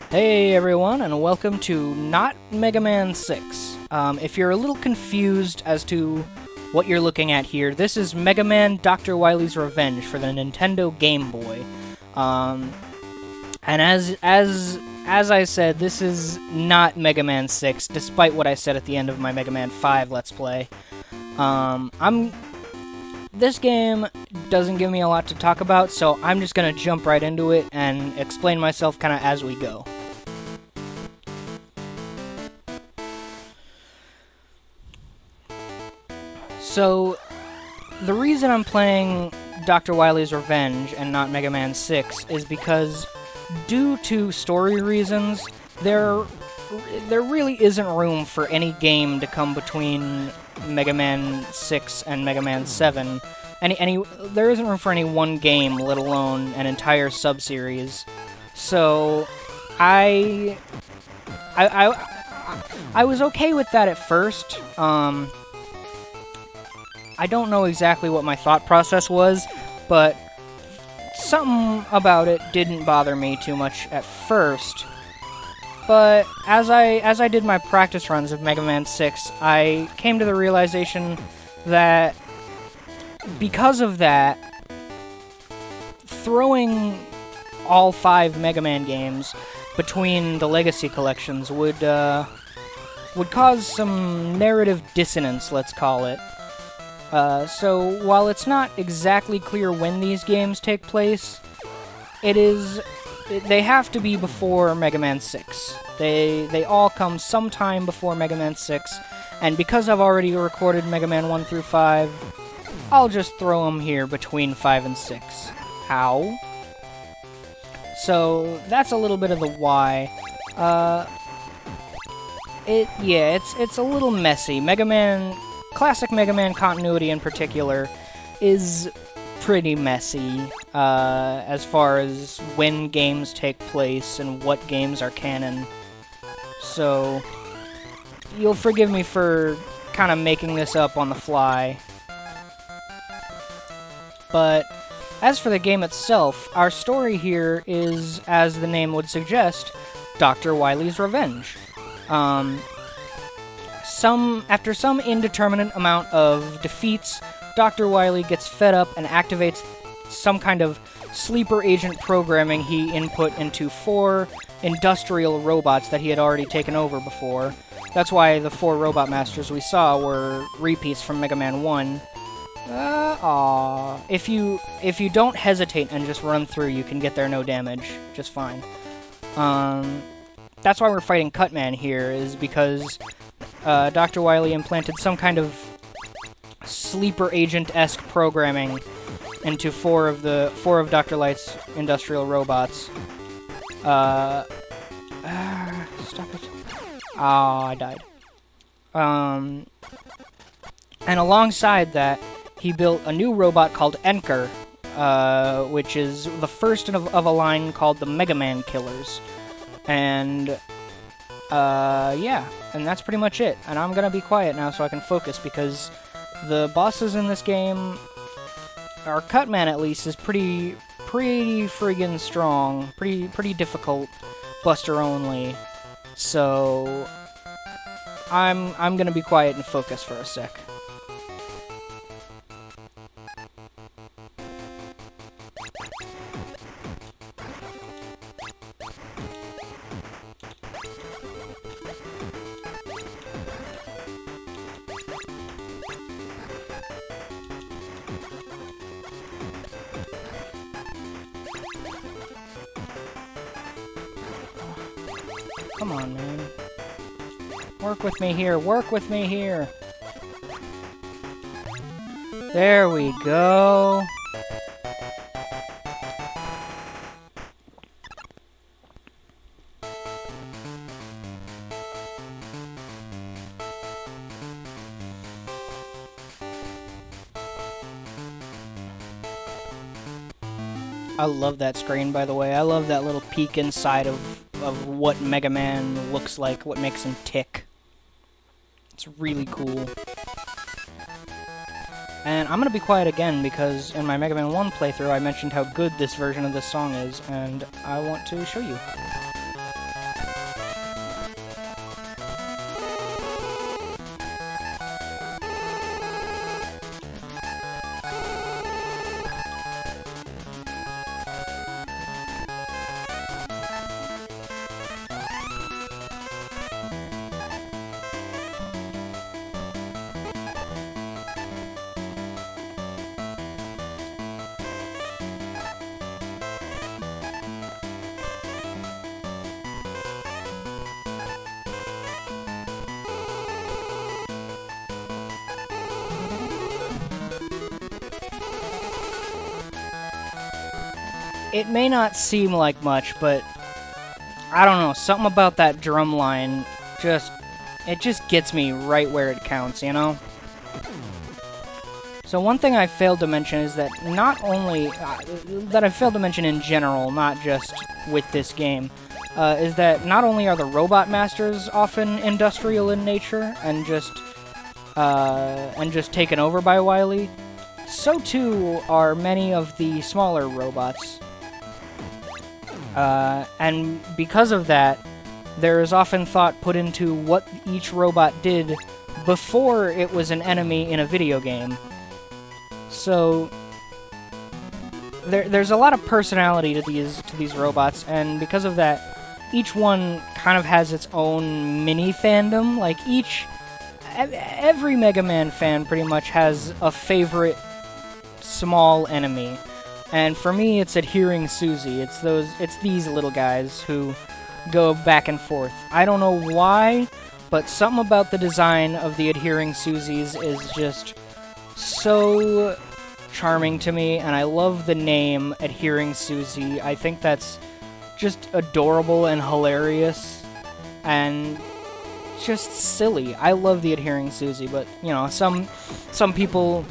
Hey everyone, and welcome to Not Mega Man 6. If you're a little confused as to what you're looking at here, this is Mega Man Dr. Wily's Revenge for the Nintendo Game Boy. And as I said, this is not Mega Man 6, despite what I said at the end of my Mega Man 5 Let's Play. This game doesn't give me a lot to talk about, so I'm just gonna jump right into it and explain myself kind of as we go. So, the reason I'm playing Dr. Wily's Revenge and not Mega Man 6 is because, due to story reasons, there really isn't room for any game to come between Mega Man 6 and Mega Man 7. There isn't room for any one game, let alone an entire sub-series. So, I was okay with that at first. I don't know exactly what my thought process was, but something about it didn't bother me too much at first. But as I did my practice runs of Mega Man 6, I came to the realization that because of that, throwing all 5 Mega Man games between the Legacy collections would cause some narrative dissonance, let's call it. So while it's not exactly clear when these games take place, they have to be before Mega Man 6. They all come sometime before Mega Man 6, and because I've already recorded Mega Man 1 through 5, I'll just throw them here between 5 and 6. How? So that's a little bit of the why. It's a little messy. Classic Mega Man continuity in particular is pretty messy as far as when games take place and what games are canon. So you'll forgive me for kind of making this up on the fly. But as for the game itself, our story here is, as the name would suggest, Dr. Wily's Revenge. After some indeterminate amount of defeats, Dr. Wily gets fed up and activates some kind of sleeper agent programming he input into 4 industrial robots that he had already taken over before. That's why the 4 robot masters we saw were repeats from Mega Man 1. If you don't hesitate and just run through, you can get there no damage, just fine. That's why we're fighting Cutman here, is because Dr. Wily implanted some kind of sleeper agent-esque programming into 4 of Dr. Light's industrial robots. Stop it. I died. And alongside that, he built a new robot called Enker, which is the first of a line called the Mega Man Killers. And and that's pretty much it. And I'm gonna be quiet now so I can focus, because the bosses in this game, or Cutman at least, is pretty friggin' strong, pretty difficult, Buster only. So I'm gonna be quiet and focus for a sec. Come on, man. Work with me here. Work with me here. There we go. I love that screen, by the way. I love that little peek inside of what Mega Man looks like, what makes him tick. It's really cool. And I'm gonna be quiet again because in my Mega Man 1 playthrough I mentioned how good this version of this song is, and I want to show you. it may not seem like much, but I don't know, something about that drum line it just gets me right where it counts, you know? So one thing I failed to mention is that not only, that I failed to mention in general, not just with this game, is that not only are the Robot Masters often industrial in nature and just taken over by Wily, so too are many of the smaller robots. And because of that, there is often thought put into what each robot did before it was an enemy in a video game. So there's a lot of personality to these robots, and because of that, each one kind of has its own mini fandom. Like every Mega Man fan pretty much has a favorite small enemy. And for me, it's Adhering Susie. It's these little guys who go back and forth. I don't know why, but something about the design of the Adhering Susies is just so charming to me, and I love the name Adhering Susie. I think that's just adorable and hilarious, and just silly. I love the Adhering Susie, but you know, some people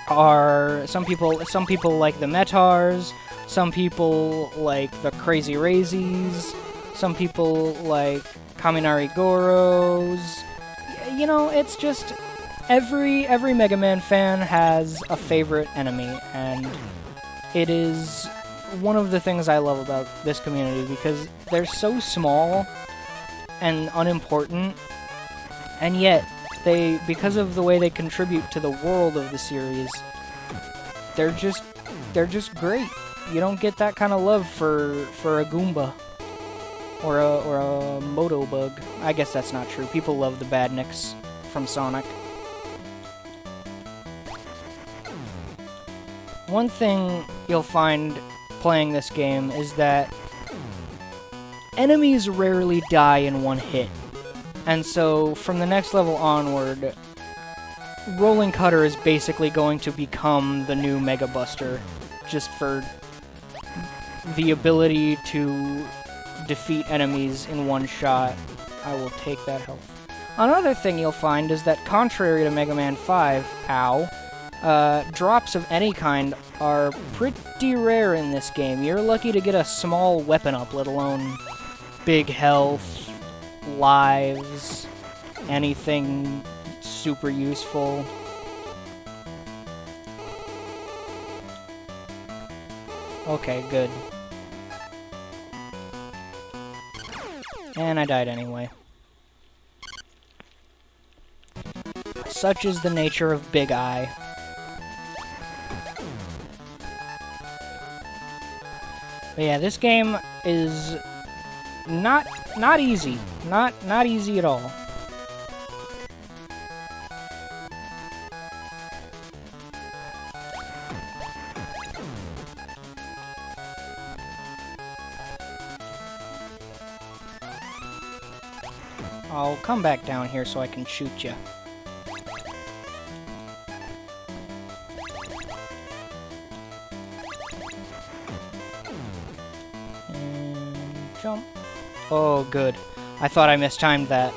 like the Metars, some people like the Crazy Razies, some people like Kaminari Goros. You know, it's just every Mega Man fan has a favorite enemy, and it is one of the things I love about this community, because they're so small and unimportant, and yet because of the way they contribute to the world of the series, they're just great. You don't get that kind of love for a Goomba or a Motobug. I guess that's not true. People love the Badniks from Sonic. One thing you'll find playing this game is that enemies rarely die in one hit. And so, from the next level onward, Rolling Cutter is basically going to become the new Mega Buster, just for the ability to defeat enemies in one shot. I will take that health. Another thing you'll find is that, contrary to Mega Man 5, drops of any kind are pretty rare in this game. You're lucky to get a small weapon up, let alone big health, lives, anything super useful. Okay, good. And I died anyway. Such is the nature of Big Eye. But yeah, this game is not easy. Not easy at all. I'll come back down here so I can shoot you. And jump. Oh, good. I thought I mistimed that.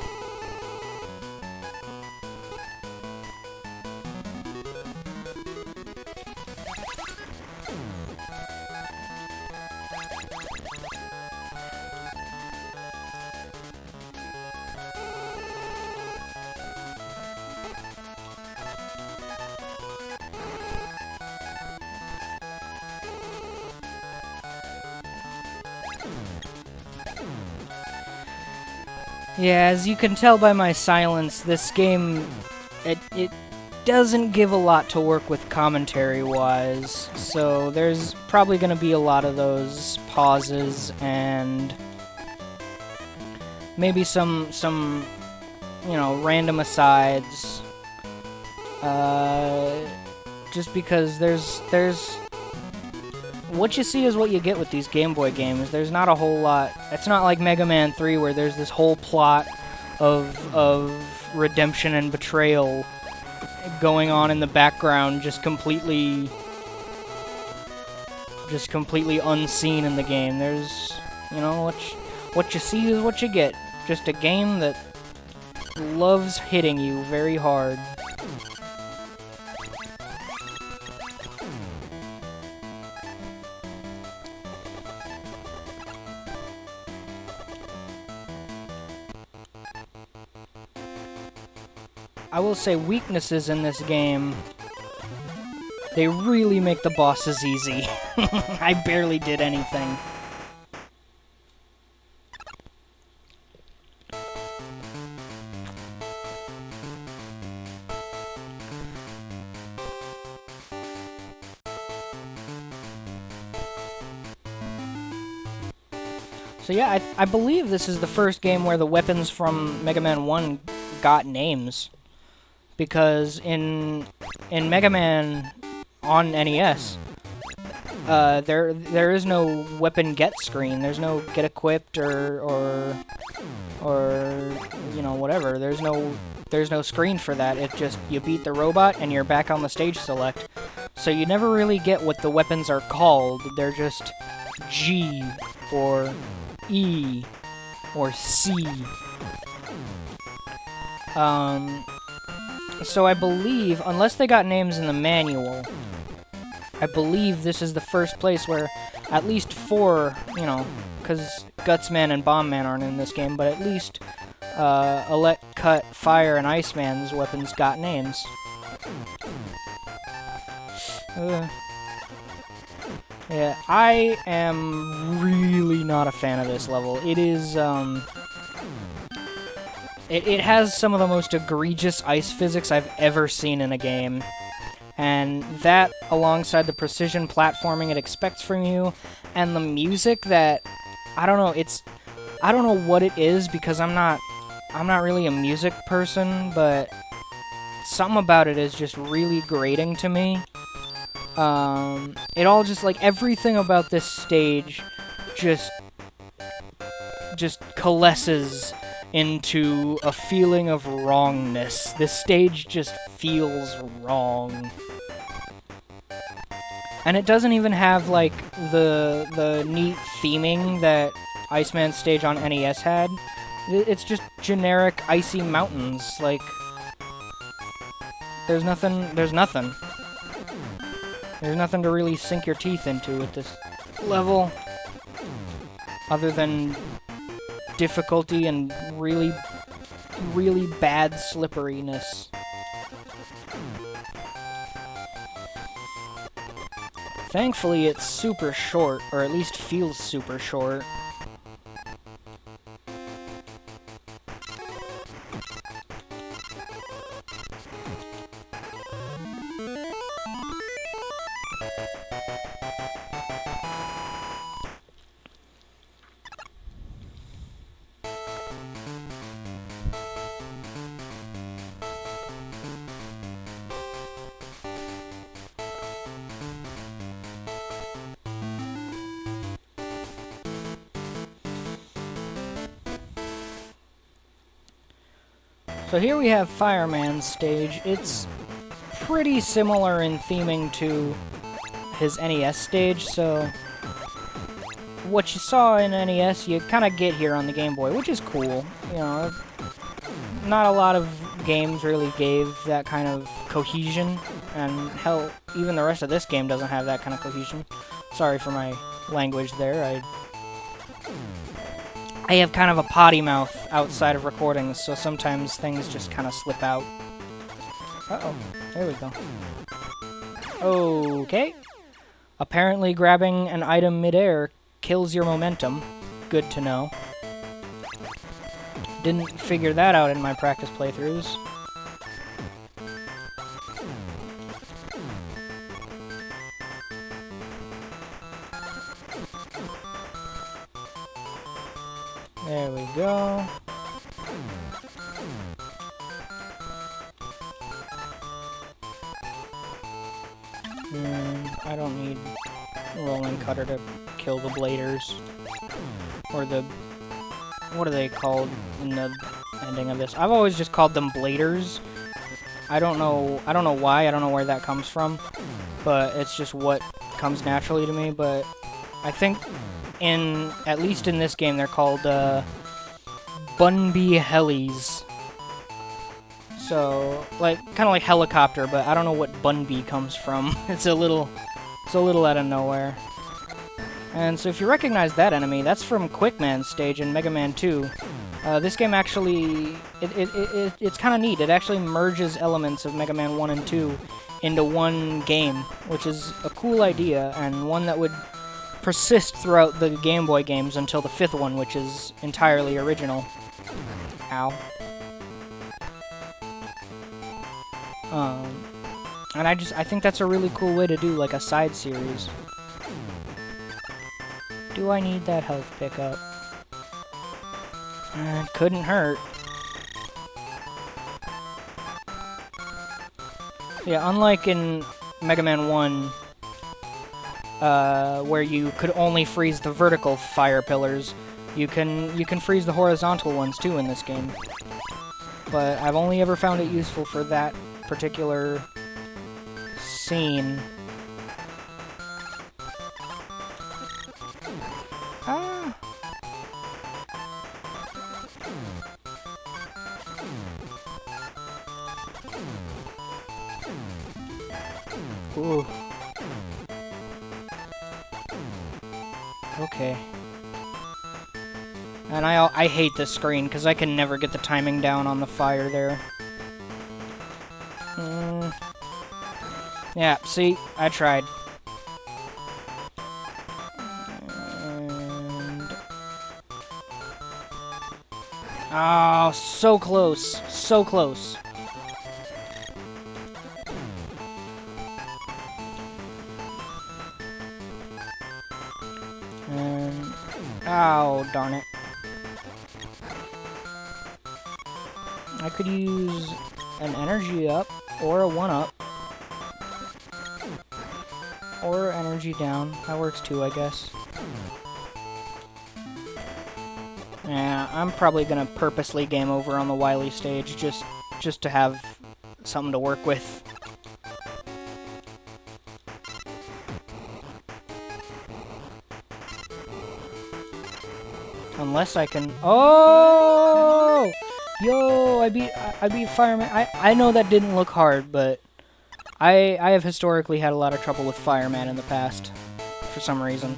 Yeah, as you can tell by my silence, this game, it doesn't give a lot to work with commentary-wise, so there's probably going to be a lot of those pauses and maybe some you know, random asides, just because there's what you see is what you get with these Game Boy games. There's not a whole lot. It's not like Mega Man 3 where there's this whole plot of redemption and betrayal going on in the background, just completely just completely unseen in the game. There's, you know, what you see is what you get. Just a game that loves hitting you very hard. I will say weaknesses in this game, they really make the bosses easy. I barely did anything. So yeah, I believe this is the first game where the weapons from Mega Man 1 got names. Because in Mega Man on NES, there is no weapon get screen. There's no get equipped or you know, whatever. There's no screen for that. It just, you beat the robot and you're back on the stage select. So you never really get what the weapons are called. They're just G or E or C. So I believe, unless they got names in the manual, I believe this is the first place where at least 4, you know, because Gutsman and Bombman aren't in this game, but at least Elect, Cut, Fire, and Iceman's weapons got names. Yeah, I am really not a fan of this level. It is, It has some of the most egregious ice physics I've ever seen in a game. And that, alongside the precision platforming it expects from you, and the music that, I don't know, I don't know what it is, because I'm not really a music person, but something about it is just really grating to me. It all just, like, everything about this stage just coalesces into a feeling of wrongness. This stage just feels wrong. And it doesn't even have, like, the neat theming that Iceman's stage on NES had. It's just generic icy mountains. Like, there's nothing to really sink your teeth into with this level, other than difficulty and really, really bad slipperiness. Thankfully, it's super short, or at least feels super short. So here we have Fireman's stage. It's pretty similar in theming to his NES stage, so what you saw in NES, you kind of get here on the Game Boy, which is cool. You know, not a lot of games really gave that kind of cohesion, and hell, even the rest of this game doesn't have that kind of cohesion. Sorry for my language there. I have kind of a potty mouth outside of recordings, so sometimes things just kind of slip out. Uh-oh, there we go. Okay. Apparently grabbing an item midair kills your momentum. Good to know. Didn't figure that out in my practice playthroughs. There we go. I don't need Rolling Cutter to kill the bladers. Or the... what are they called in the ending of this? I've always just called them bladers. I don't know why, I don't know where that comes from. But it's just what comes naturally to me, but I think at least in this game, they're called Bunby Helis. So, like, kind of like helicopter, but I don't know what Bunby comes from. It's a little out of nowhere. And so if you recognize that enemy, that's from Quickman's stage in Mega Man 2. This game actually, it's kind of neat. It actually merges elements of Mega Man 1 and 2 into one game, which is a cool idea, and one that would persist throughout the Game Boy games until the 5th one, which is entirely original. Ow. And I think that's a really cool way to do, like, a side series. Do I need that health pickup? Couldn't hurt. Yeah, unlike in Mega Man 1, where you could only freeze the vertical fire pillars, you can freeze the horizontal ones too in this game. But I've only ever found it useful for that particular scene. Ah. Ooh. Okay. And I hate this screen because I can never get the timing down on the fire there. Yeah, see? I tried. And... oh, so close. So close. And... oh, darn it. I could use an energy up, or a 1-up. Or energy down. That works too, I guess. Yeah, I'm probably gonna purposely game over on the Wily stage, just to have something to work with. Unless I can... oh! Yo, I beat Fireman. I know that didn't look hard, but I have historically had a lot of trouble with Fireman in the past, for some reason.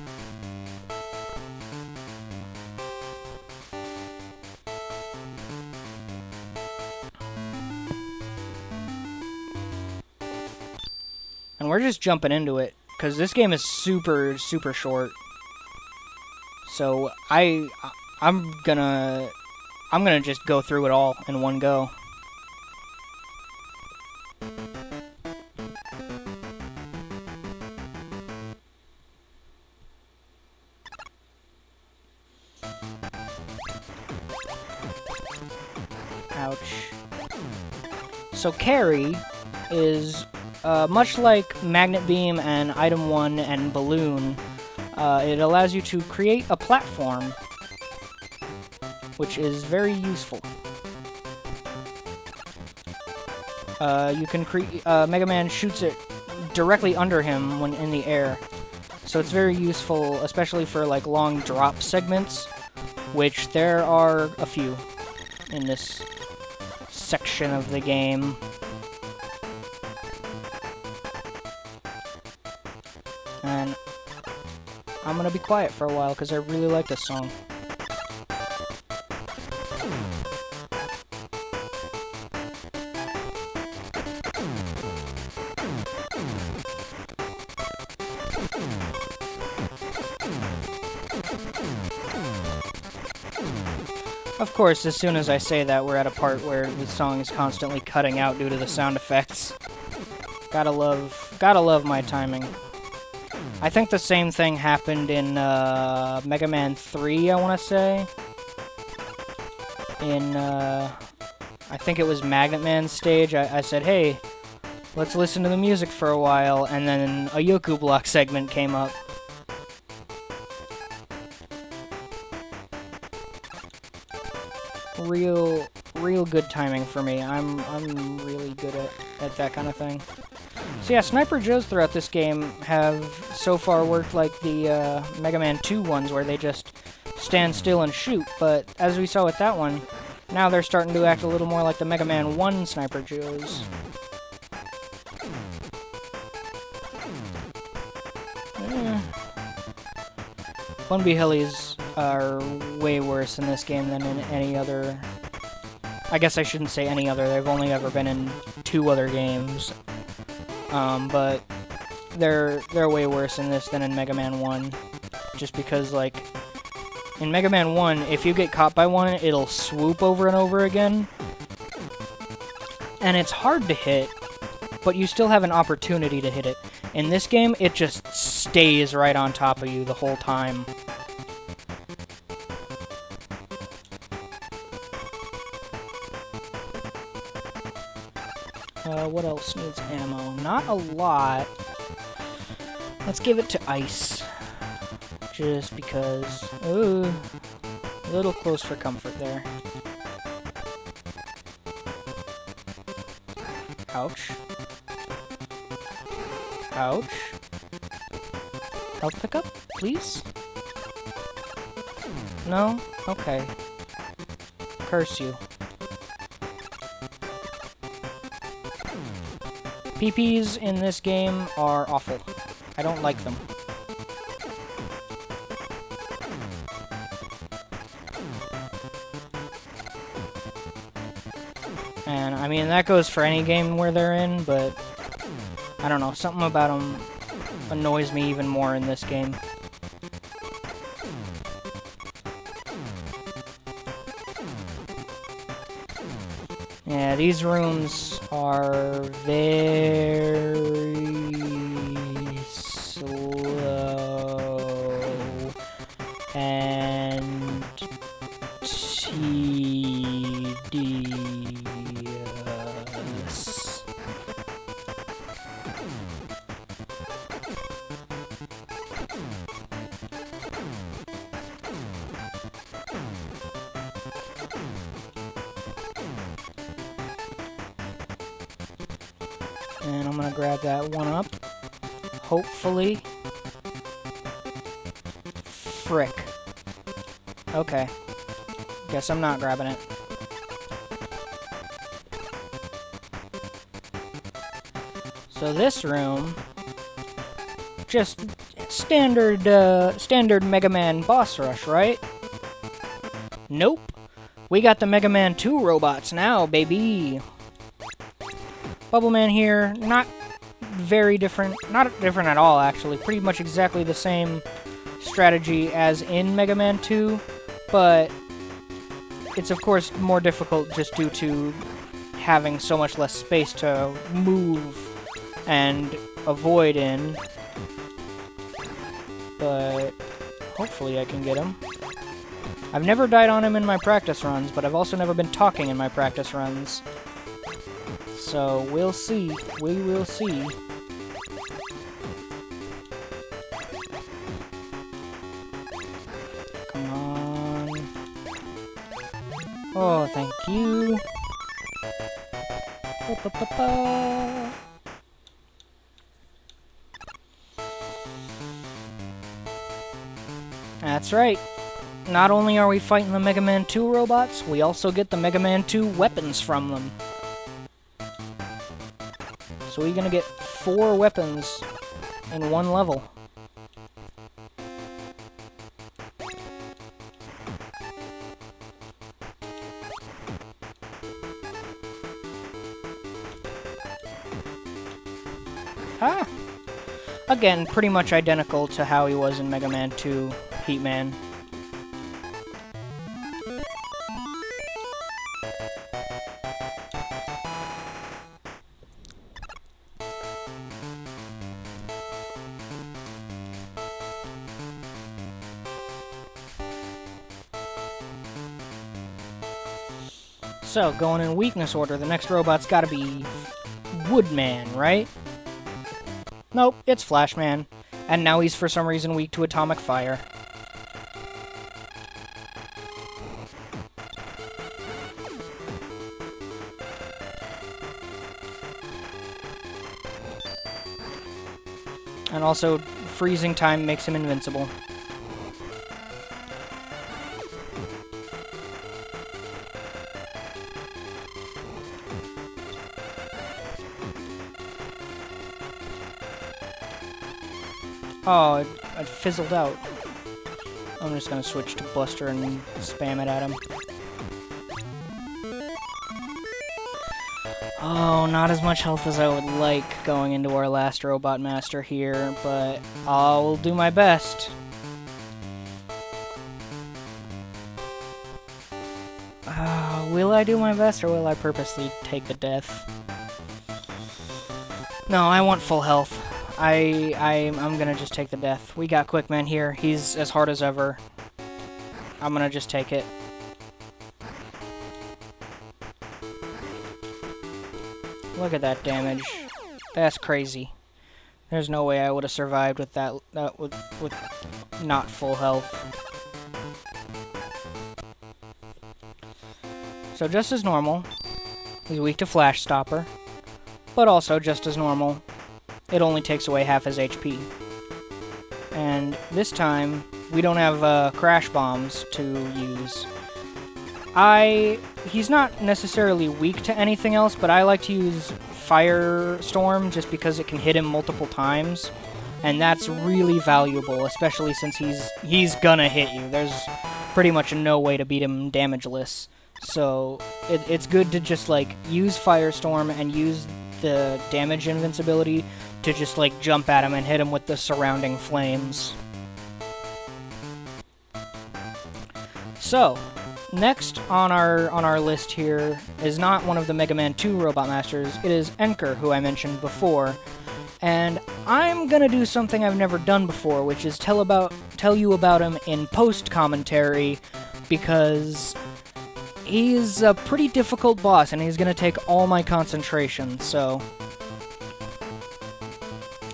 And we're just jumping into it, because this game is super, super short. So I'm gonna just go through it all in one go. Ouch. So Carry is much like Magnet Beam and Item 1 and Balloon. It allows you to create a platform, which is very useful. You can create... Mega Man shoots it directly under him when in the air. So it's very useful, especially for like long drop segments, which there are a few in this section of the game. And I'm gonna be quiet for a while because I really like this song. Of course, as soon as I say that, we're at a part where the song is constantly cutting out due to the sound effects. Gotta love my timing. I think the same thing happened in Mega Man 3, I want to say. In, I think it was Magnet Man's stage, I said, hey, let's listen to the music for a while, and then a Yoku Block segment came up. Real good timing for me. I'm really good at that kind of thing. So yeah, Sniper Joes throughout this game have so far worked like the Mega Man 2 ones where they just stand still and shoot, but as we saw with that one, now they're starting to act a little more like the Mega Man 1 Sniper Joes. Bumby Helis are way worse in this game than in any other... I guess I shouldn't say any other, they've only ever been in 2 other games. But they're way worse in this than in Mega Man 1. Just because, like, in Mega Man 1, if you get caught by one, it'll swoop over and over again. And it's hard to hit, but you still have an opportunity to hit it. In this game, it just stays right on top of you the whole time. What else needs ammo? Not a lot. Let's give it to Ice. Just because... Ooh, a little close for comfort there. Ouch. Ouch. Health pickup, please? No? Okay. Curse you. PPs in this game are awful. I don't like them. And, I mean, that goes for any game where they're in, but... I don't know, something about them annoys me even more in this game. Yeah, these rooms are very slow and tedious. And I'm gonna grab that one up. Hopefully. Frick. Okay. Guess I'm not grabbing it. So this room... just standard Mega Man boss rush, right? Nope. We got the Mega Man 2 robots now, baby! Bubble Man here, not very different, not different at all actually, pretty much exactly the same strategy as in Mega Man 2, but it's of course more difficult just due to having so much less space to move and avoid in, but hopefully I can get him. I've never died on him in my practice runs, but I've also never been talking in my practice runs. So, we'll see. We will see. Come on. Oh, thank you. Ba-ba-ba-ba. That's right. Not only are we fighting the Mega Man 2 robots, we also get the Mega Man 2 weapons from them. So we're gonna get 4 weapons in one level. Ah! Again, pretty much identical to how he was in Mega Man 2 Heat Man. So, going in weakness order, the next robot's gotta be Woodman, right? Nope, it's Flashman. And now he's for some reason weak to atomic fire. And also, freezing time makes him invincible. Oh, it fizzled out. I'm just gonna switch to Buster and spam it at him. Oh, not as much health as I would like going into our last Robot Master here, but I'll do my best. Will I do my best, or will I purposely take the death? No, I want full health. I'm gonna just take the death. We got Quickman here. He's as hard as ever. I'm gonna just take it. Look at that damage. That's crazy. There's no way I would have survived with that with not full health. So just as normal, he's weak to Flash Stopper, but also just as normal, it only takes away half his HP. And this time, we don't have Crash Bombs to use. He's not necessarily weak to anything else, but I like to use Firestorm just because it can hit him multiple times, and that's really valuable, especially since he's gonna hit you. There's pretty much no way to beat him damageless. So it's good to just like use Firestorm and use the damage invincibility to just like jump at him and hit him with the surrounding flames. So next on our list here is not one of the Mega Man 2 Robot Masters. It is Enker, who I mentioned before. And I'm gonna do something I've never done before, which is tell you about him in post-commentary, because he's a pretty difficult boss, and he's gonna take all my concentration, so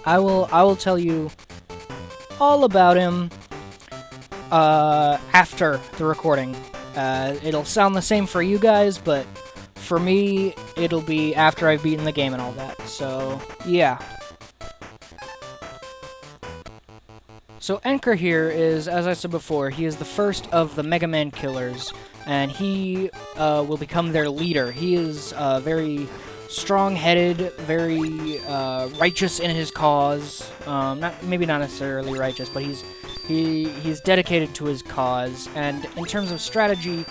I will tell you all about him after the recording. It'll sound the same for you guys, but for me, it'll be after I've beaten the game and all that, so yeah. So Enker here is, as I said before, he is the first of the Mega Man killers, and he will become their leader. He is very strong-headed, very righteous in his cause. Maybe not necessarily righteous, but he's dedicated to his cause. And in terms of strategy,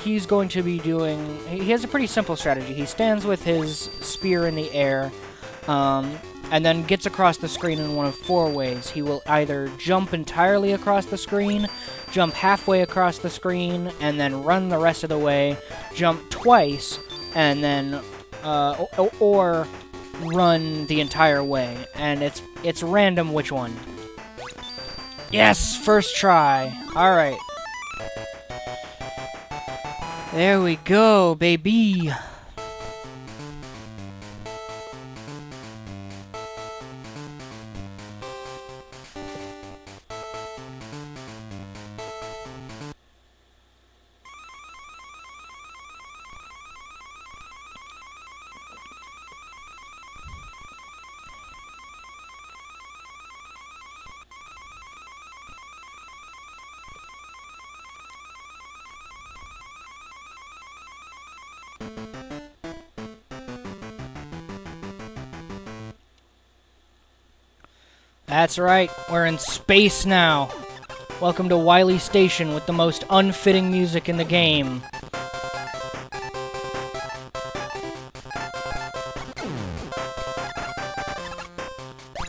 he's going to be doing... He has a pretty simple strategy. He stands with his spear in the air, and then gets across the screen in one of four ways. He will either jump entirely across the screen, jump halfway across the screen, and then run the rest of the way, jump twice, and then, or run the entire way. And it's random which one. Yes! First try! Alright. There we go, baby! That's right, we're in space now. Welcome to Wily Station with the most unfitting music in the game.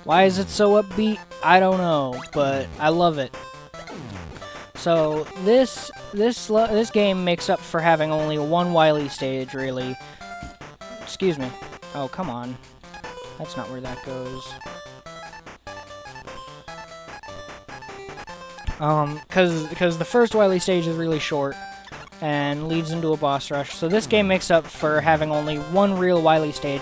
Why is it so upbeat? I don't know, but I love it. So this game makes up for having only one Wily stage, really. Excuse me. Oh, come on. That's not where that goes. Because the first Wily stage is really short and leads into a boss rush. So this game makes up for having only one real Wily stage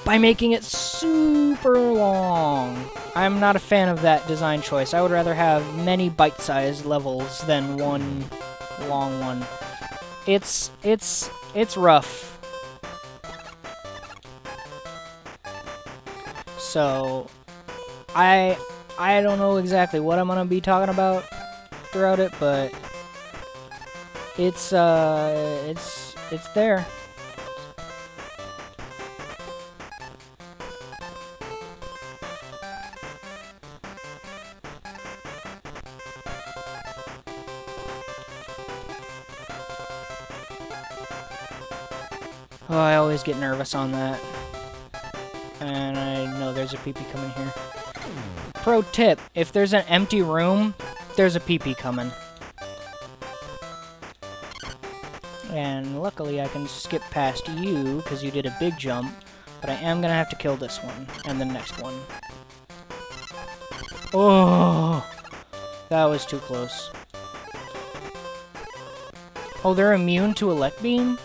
by making it super long. I'm not a fan of that design choice. I would rather have many bite-sized levels than one long one. It's rough. So I don't know exactly what I'm gonna be talking about throughout it, but it's there. Oh, I always get nervous on that. And I know there's a PP coming here. Pro tip, if there's an empty room, there's a PP coming. And luckily I can skip past you, because you did a big jump. But I am going to have to kill this one, and the next one. Oh! That was too close. Oh, they're immune to Elect Beam?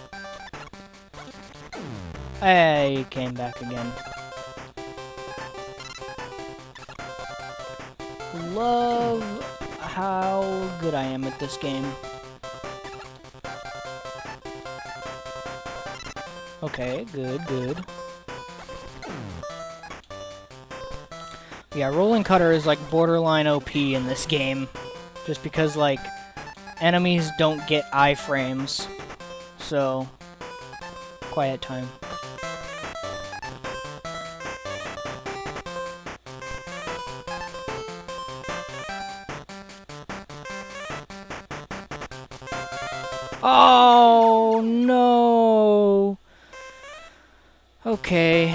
Hey, came back again. Love how good I am at this game. Okay, good, good. Yeah, Rolling Cutter is like borderline OP in this game. Just because, like, enemies don't get iframes. So, quiet time. Oh, no. Okay.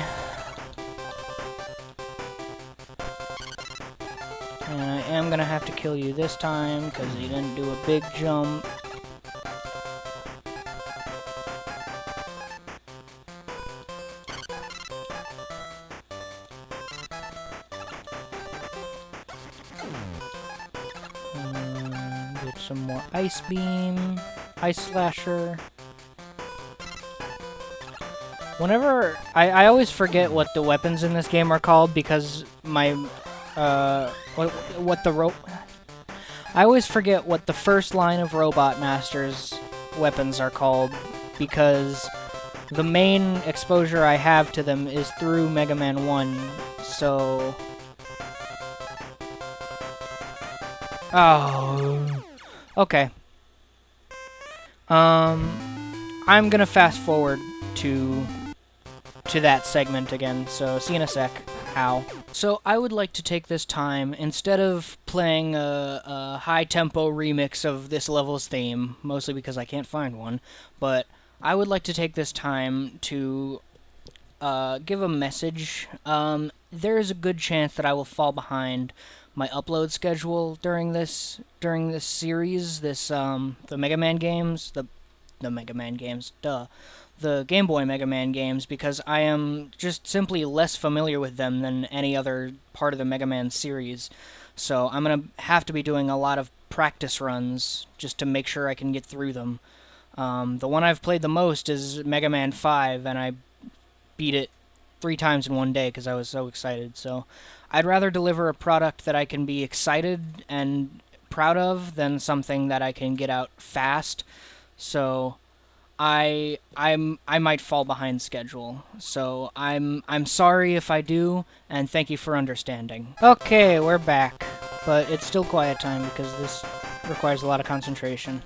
And I am gonna have to kill you this time, because you didn't do a big jump. Get some more Ice Beam. Ice Slasher. Whenever... I always forget what the weapons in this game are called because my... what the I always forget what the first line of Robot Master's weapons are called because the main exposure I have to them is through Mega Man 1, so... Oh... Okay. I'm gonna fast forward to that segment again, so see you in a sec. Ow. So I would like to take this time, instead of playing a high-tempo remix of this level's theme, mostly because I can't find one, but I would like to take this time to give a message. There is a good chance that I will fall behind my upload schedule during this series, the Mega Man games, the Mega Man games, the Game Boy Mega Man games, because I am just simply less familiar with them than any other part of the Mega Man series. So I'm gonna have to be doing a lot of practice runs just to make sure I can get through them. The one I've played the most is Mega Man 5, and I beat it 3 times in one day because I was so excited. So I'd rather deliver a product that I can be excited and proud of than something that I can get out fast. So I might fall behind schedule. So I'm sorry if I do, and thank you for understanding. Okay, we're back, but it's still quiet time because this requires a lot of concentration.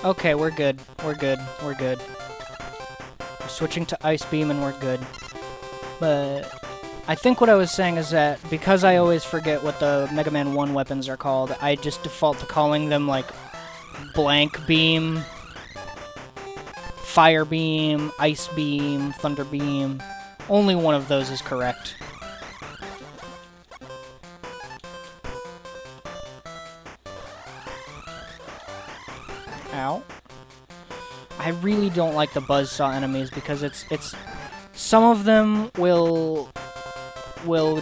Okay, we're good. We're good. We're good. We're switching to Ice Beam and we're good. But I think what I was saying is that because I always forget what the Mega Man 1 weapons are called, I just default to calling them like Blank Beam, Fire Beam, Ice Beam, Thunder Beam. Only one of those is correct. Ow. I really don't like the buzzsaw enemies because it's some of them will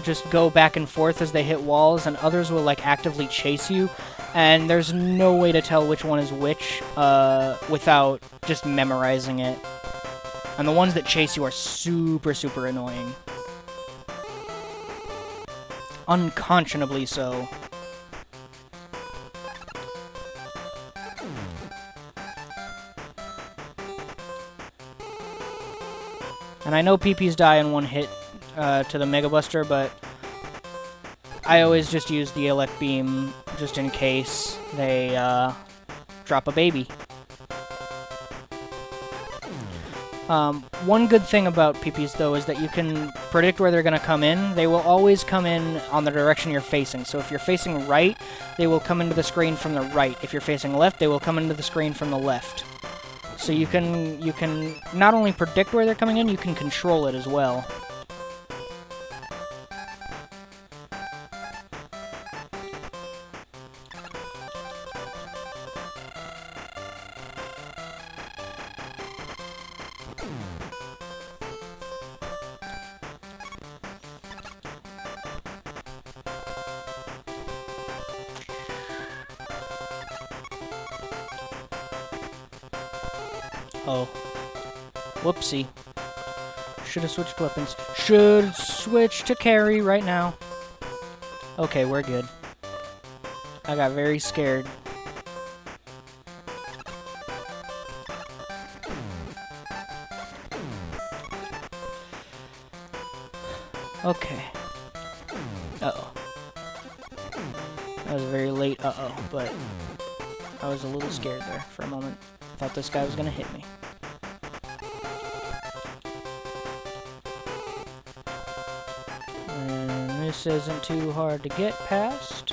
just go back and forth as they hit walls, and others will like actively chase you, and there's no way to tell which one is which without just memorizing it. And the ones that chase you are super, super annoying. Unconscionably so. And I know PPs die in one hit to the Mega Buster, but I always just use the Elect Beam just in case they drop a baby. One good thing about PPs, though, is that you can predict where they're going to come in. They will always come in on the direction you're facing. So if you're facing right, they will come into the screen from the right. If you're facing left, they will come into the screen from the left. So you can not only predict where they're coming in, you can control it as well. Oh. Whoopsie. Should have switched weapons. Should switch to carry right now. Okay, we're good. I got very scared. Okay. Uh-oh. That was a very late uh-oh, but I was a little scared there for a moment. I thought this guy was gonna hit me. And this isn't too hard to get past.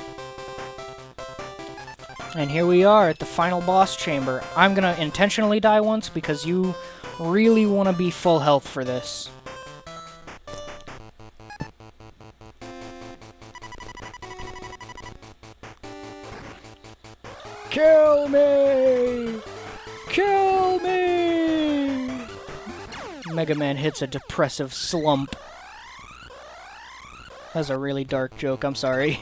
And here we are at the final boss chamber. I'm gonna intentionally die once because you really want to be full health for this. Kill me! Kill me! Mega Man hits a depressive slump. That's a really dark joke, I'm sorry.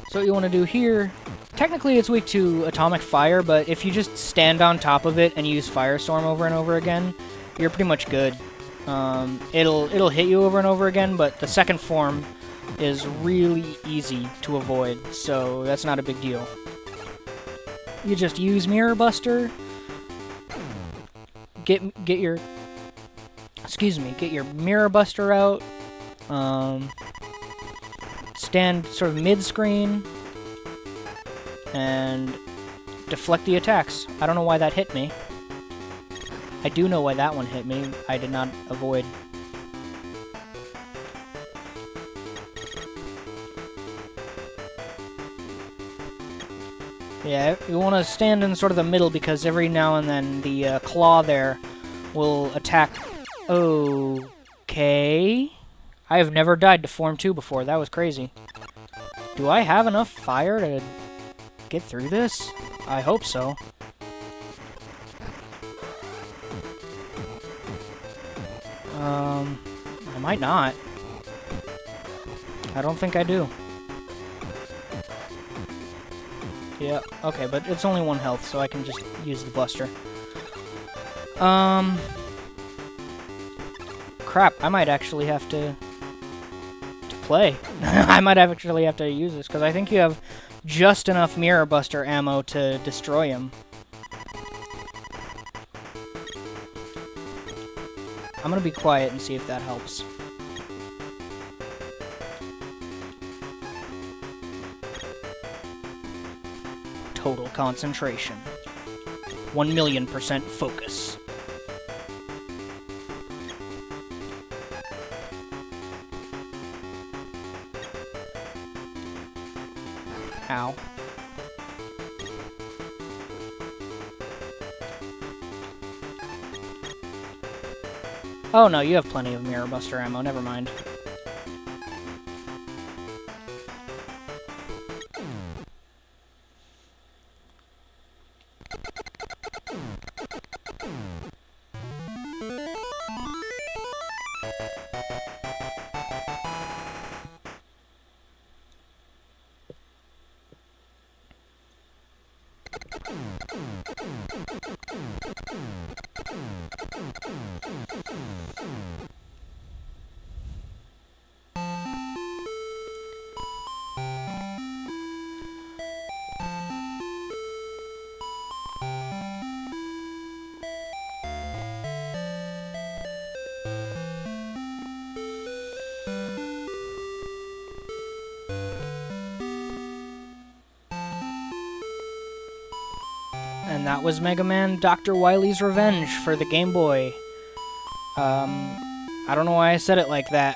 So what you want to do here, technically it's weak to Atomic Fire, but if you just stand on top of it and use Firestorm over and over again, you're pretty much good. It'll hit you over and over again, but the second form is really easy to avoid, so that's not a big deal. You just use Mirror Buster, get your Mirror Buster out, stand sort of mid-screen, and deflect the attacks. I don't know why that hit me. I do know why that one hit me. I did not avoid. Yeah, you want to stand in sort of the middle because every now and then the claw there will attack. Okay. I have never died to Form 2 before. That was crazy. Do I have enough fire to get through this? I hope so. I might not. I don't think I do. Yeah, okay, but it's only 1 health, so I can just use the Buster. Crap, I might actually have to play. I might actually have to use this, because I think you have just enough Mirror Buster ammo to destroy him. I'm gonna be quiet and see if that helps. Total concentration. 1,000,000% focus. Ow. Oh no, you have plenty of Mirror Buster ammo, never mind. And that was Mega Man Dr. Wily's Revenge for the Game Boy. I don't know why I said it like that.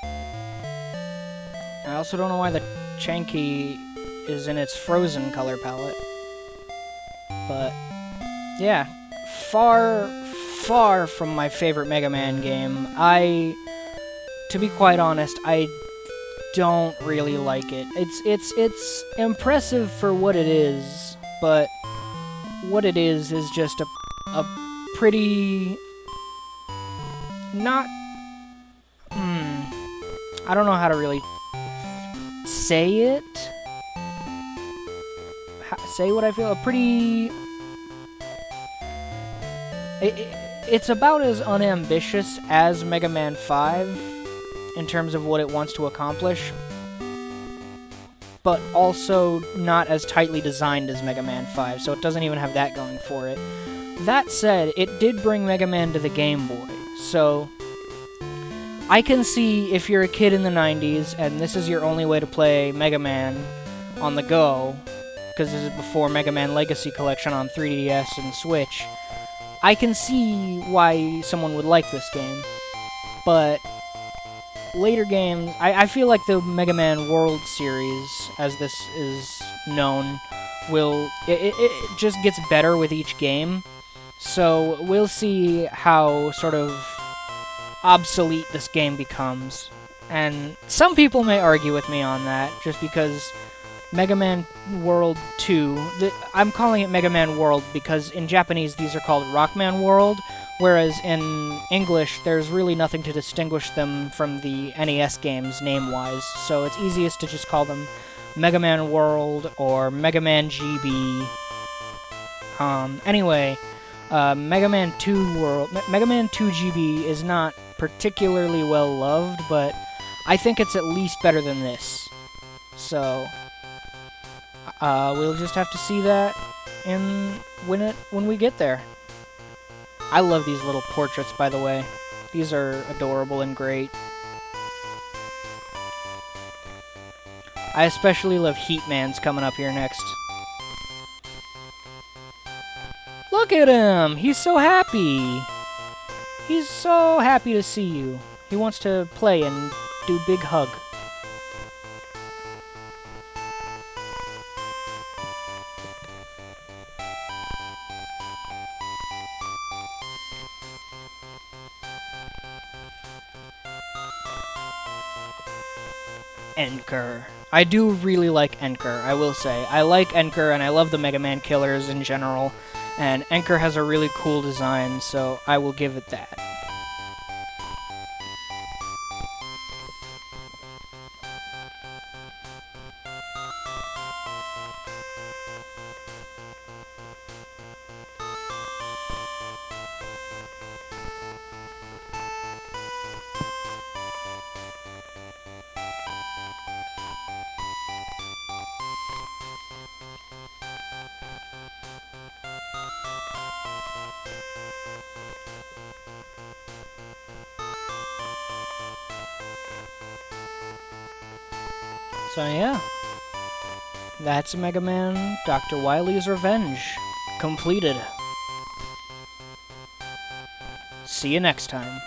I also don't know why the Chanky is in its frozen color palette. But, yeah. Far, far from my favorite Mega Man game. To be quite honest, I don't really like it. It's impressive for what it is, but what it is just a pretty... not... I don't know how to really say it. Say what I feel. A pretty... It's about as unambitious as Mega Man 5 in terms of what it wants to accomplish, but also not as tightly designed as Mega Man 5, so it doesn't even have that going for it. That said, it did bring Mega Man to the Game Boy, so I can see if you're a kid in the 90s and this is your only way to play Mega Man on the go, because this is before Mega Man Legacy Collection on 3DS and Switch, I can see why someone would like this game, but later games, I feel like the Mega Man World series, as this is known, it just gets better with each game, so we'll see how sort of obsolete this game becomes. And some people may argue with me on that, just because Mega Man World 2, I'm calling it Mega Man World because in Japanese these are called Rockman World, whereas in English there's really nothing to distinguish them from the NES games name-wise, so it's easiest to just call them Mega Man World or Mega Man GB. Anyway, Mega Man 2 GB is not particularly well loved, but I think it's at least better than this. So we'll just have to see that when we get there. I love these little portraits, by the way. These are adorable and great. I especially love Heatman's coming up here next. Look at him! He's so happy! He's so happy to see you. He wants to play and do big hug. Enker. I do really like Enker, I will say. I like Enker, and I love the Mega Man killers in general, and Enker has a really cool design, so I will give it that. So yeah, that's Mega Man Dr. Wily's Revenge, completed. See you next time.